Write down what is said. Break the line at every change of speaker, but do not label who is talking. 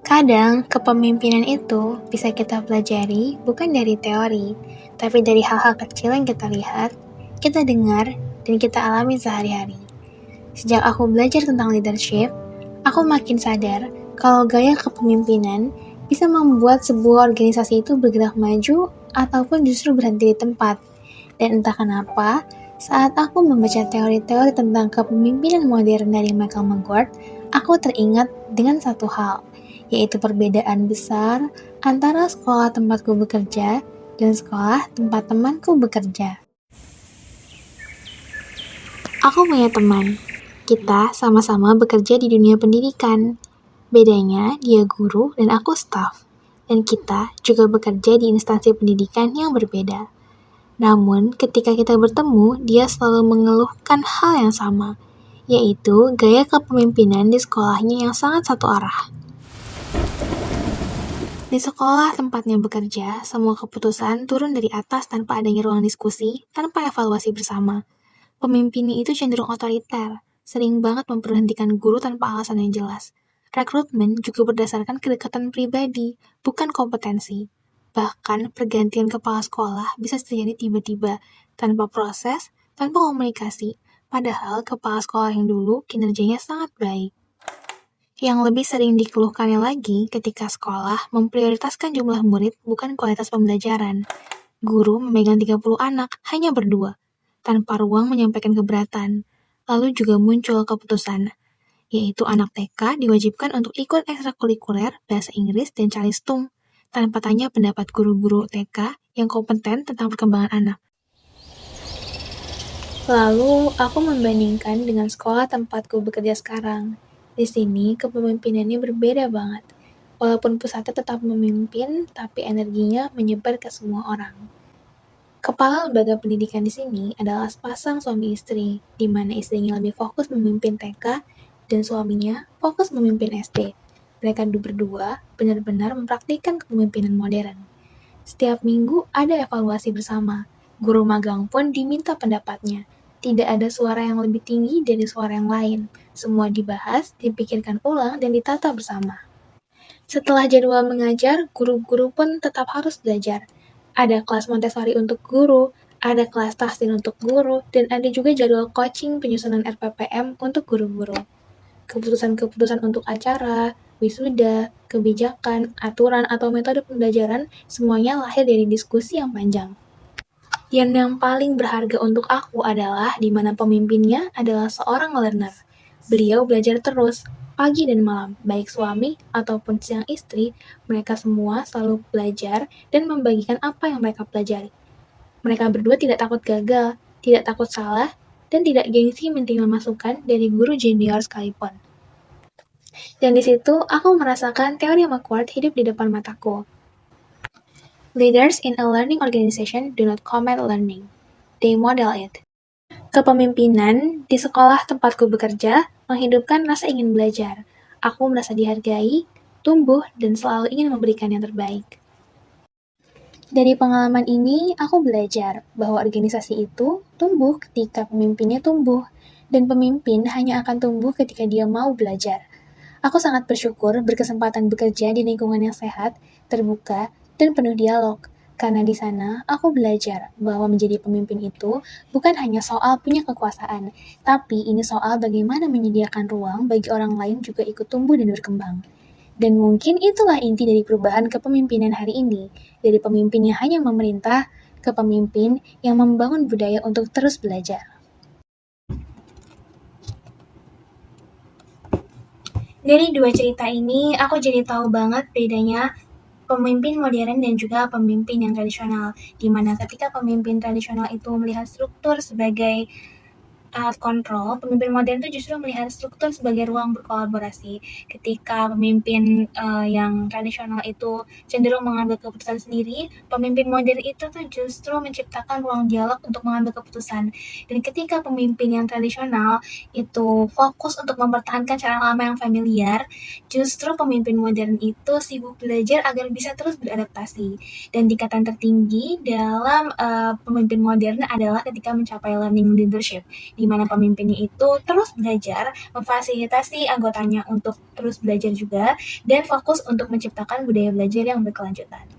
Kadang, kepemimpinan itu bisa kita pelajari bukan dari teori, tapi dari hal-hal kecil yang kita lihat, kita dengar, dan kita alami sehari-hari. Sejak aku belajar tentang leadership, aku makin sadar kalau gaya kepemimpinan bisa membuat sebuah organisasi itu bergerak maju ataupun justru berhenti di tempat. Dan entah kenapa, saat aku membaca teori-teori tentang kepemimpinan modern dari Michael McGrath, aku teringat dengan satu hal, yaitu perbedaan besar antara sekolah tempatku bekerja dan sekolah tempat temanku bekerja. Aku punya teman. Kita sama-sama bekerja di dunia pendidikan. Bedanya, dia guru dan aku staf. Dan kita juga bekerja di instansi pendidikan yang berbeda. Namun, ketika kita bertemu, dia selalu mengeluhkan hal yang sama, yaitu gaya kepemimpinan di sekolahnya yang sangat satu arah. Di sekolah tempatnya bekerja, semua keputusan turun dari atas tanpa adanya ruang diskusi, tanpa evaluasi bersama. Pemimpinnya itu cenderung otoriter, sering banget memberhentikan guru tanpa alasan yang jelas. Rekrutmen juga berdasarkan kedekatan pribadi, bukan kompetensi. Bahkan pergantian kepala sekolah bisa terjadi tiba-tiba, tanpa proses, tanpa komunikasi, padahal kepala sekolah yang dulu kinerjanya sangat baik. Yang lebih sering dikeluhkannya lagi ketika sekolah memprioritaskan jumlah murid bukan kualitas pembelajaran. Guru memegang 30 anak hanya berdua, tanpa ruang menyampaikan keberatan. Lalu juga muncul keputusan, yaitu anak TK diwajibkan untuk ikut ekstrakurikuler bahasa Inggris dan calistung, tanpa tanya pendapat guru-guru TK yang kompeten tentang perkembangan anak. Lalu, aku membandingkan dengan sekolah tempatku bekerja sekarang. Di sini, kepemimpinannya berbeda banget. Walaupun pusatnya tetap memimpin, tapi energinya menyebar ke semua orang. Kepala lembaga pendidikan di sini adalah sepasang suami istri, di mana istrinya lebih fokus memimpin TK dan suaminya fokus memimpin SD. Mereka berdua benar-benar mempraktikkan kepemimpinan modern. Setiap minggu ada evaluasi bersama. Guru magang pun diminta pendapatnya. Tidak ada suara yang lebih tinggi dari suara yang lain. Semua dibahas, dipikirkan ulang, dan ditata bersama. Setelah jadwal mengajar, guru-guru pun tetap harus belajar. Ada kelas Montessori untuk guru, ada kelas tahsin untuk guru, dan ada juga jadwal coaching penyusunan RPPM untuk guru-guru. Keputusan-keputusan untuk acara, wisuda, kebijakan, aturan, atau metode pembelajaran, semuanya lahir dari diskusi yang panjang. Yang paling berharga untuk aku adalah di mana pemimpinnya adalah seorang learner. Beliau belajar terus, pagi dan malam, baik suami ataupun sang istri, mereka semua selalu belajar dan membagikan apa yang mereka pelajari. Mereka berdua tidak takut gagal, tidak takut salah, dan tidak gengsi menerima masukan dari guru junior sekalipun. Dan di situ aku merasakan teori McGrath hidup di depan mataku. Leaders in a learning organization do not comment learning. They model it. Kepemimpinan di sekolah tempatku bekerja menghidupkan rasa ingin belajar. Aku merasa dihargai, tumbuh, dan selalu ingin memberikan yang terbaik. Dari pengalaman ini, aku belajar bahwa organisasi itu tumbuh ketika pemimpinnya tumbuh, dan pemimpin hanya akan tumbuh ketika dia mau belajar. Aku sangat bersyukur berkesempatan bekerja di lingkungan yang sehat, terbuka, dan penuh dialog. Karena di sana, aku belajar bahwa menjadi pemimpin itu bukan hanya soal punya kekuasaan, tapi ini soal bagaimana menyediakan ruang bagi orang lain juga ikut tumbuh dan berkembang. Dan mungkin itulah inti dari perubahan kepemimpinan hari ini, dari pemimpin yang hanya memerintah ke pemimpin yang membangun budaya untuk terus belajar. Dari dua cerita ini, aku jadi tahu banget bedanya pemimpin modern dan juga pemimpin yang tradisional, di mana ketika pemimpin tradisional itu melihat struktur sebagai alat kontrol, pemimpin modern itu justru melihat struktur sebagai ruang berkolaborasi. Ketika pemimpin yang tradisional itu cenderung mengambil keputusan sendiri, pemimpin modern itu tuh justru menciptakan ruang dialog untuk mengambil keputusan. Dan ketika pemimpin yang tradisional itu fokus untuk mempertahankan cara lama yang familiar, justru pemimpin modern itu sibuk belajar agar bisa terus beradaptasi. Dan tingkatan tertinggi dalam pemimpin modern adalah ketika mencapai learning leadership, di mana pemimpinnya itu terus belajar, memfasilitasi anggotanya untuk terus belajar juga, dan fokus untuk menciptakan budaya belajar yang berkelanjutan.